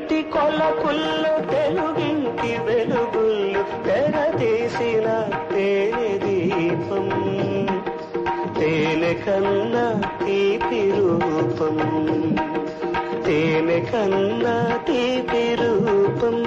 కడగంటి కొలకుల్లో తెలుగింటి వెలుగుళ్ళు తెరతీసిన తేనె దీపం తేనె కన్నా తీపి రూపం తేనె కన్నా తీపి రూపం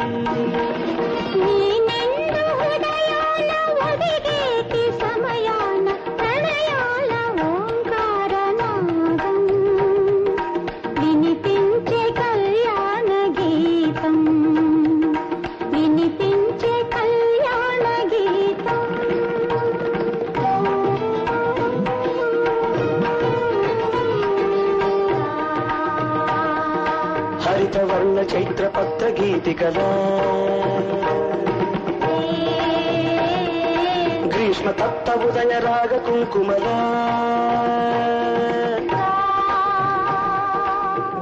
హరితవర్ణ చైత్రపత్ర గీతికలా గ్రీష్మ తప్త ఉదయ రాగ కుంకుమలా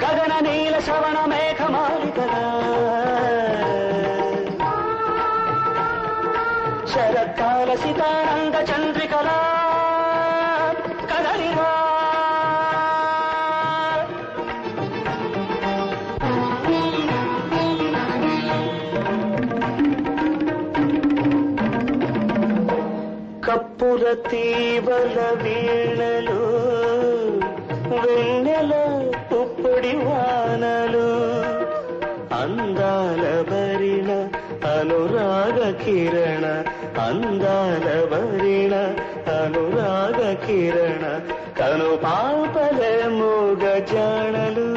గగన నీల శ్రవణ మేఘమాలికలా శరత్కాల సితానంద చంద్రికలా కదలిరా కప్పుర తీవల వీణలు వెన్నెల పుప్పొడి వానలు అందాల భరిణ అనురాగ కిరణ అందాల భరిణ అనురాగ కిరణ కను పాపల మూగ జాణలు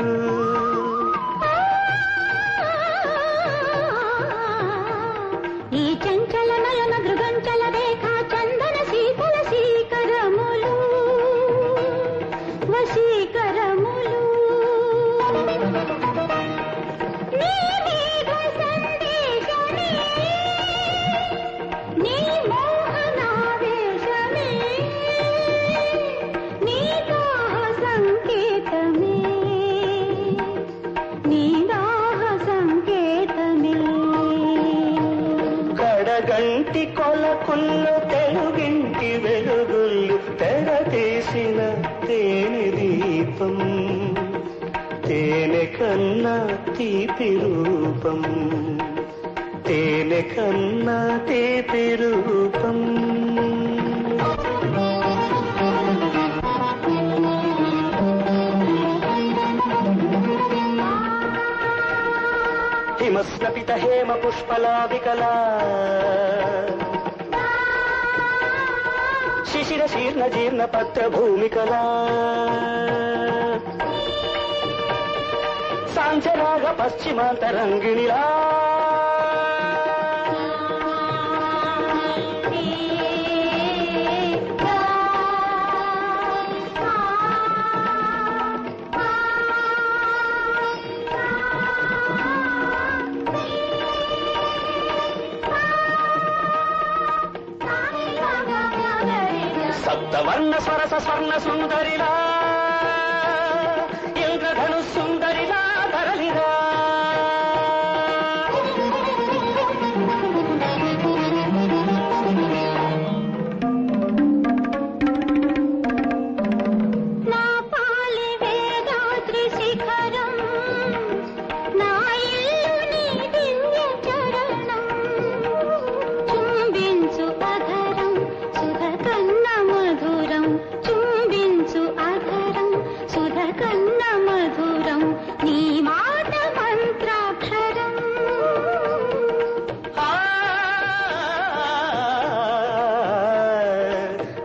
ఈ చంచల నయన గృగంచల రేఖ చందన శీతల శీకరములు వశీకరములు నీ మేఘ సందేశమే నీ మోహనావేశమే నీ దాహ సంకేతమే నీ దాహ సంకేతమే కడగంటి కొలకుల్లో తెలుగింటి వెలుగుళ్ళు తెరతీసిన తేనె దీపం తేనె కన్నా తీపి రూపం తేనె కన్నా తీపి రూపం హిమస్నపిత హేమ పుష్పలావికలా శిశిర శీర్ణ జీర్ణ పత్ర భూమికలా సాంచరాగ పశ్చిమాంతరంగిణిలా సప్తవర్ణ స్వరస స్వర్ణ సుందరిలా ఇంద్రధను సుందరిలా తరలిరా నా పాలి వేదాద్రి శిఖరం నా ఇల్లు నీ దివ్య చరణం చుంబించు అధరం సుధ కన్న మధురం చుంబించు అధరం సుధ కన్న మధురం నీ మాట మంత్రాక్షరం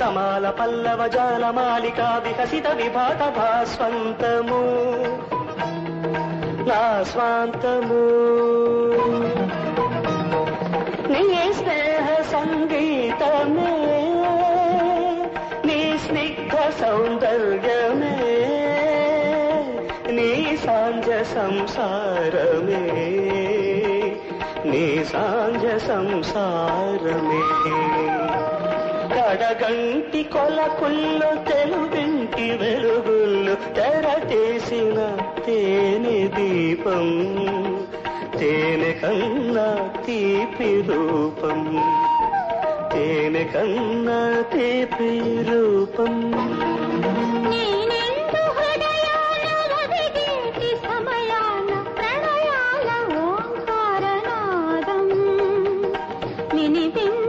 తమాల పల్లవ జాల మాలికా వికసిత విభాత భాస్వంతము నా స్వాంతము నీ స్నేహ సంగీతమే నీ స్నిగ్ధ సౌందర్యమే నీ సాంజ సంసారమే నీ సాంజ సంసారమే కడగంటి కొలకుల్లో తెలుగింటి వెలుగుళ్ళు తెరతీసిన తేనె దీపం తేనె కన్నా తీపి రూపం తేనె కన్నా తీపి రూపం నేనెందు హృదయాల ఒదిగేటి సమయాన ప్రణయాల వినిపించు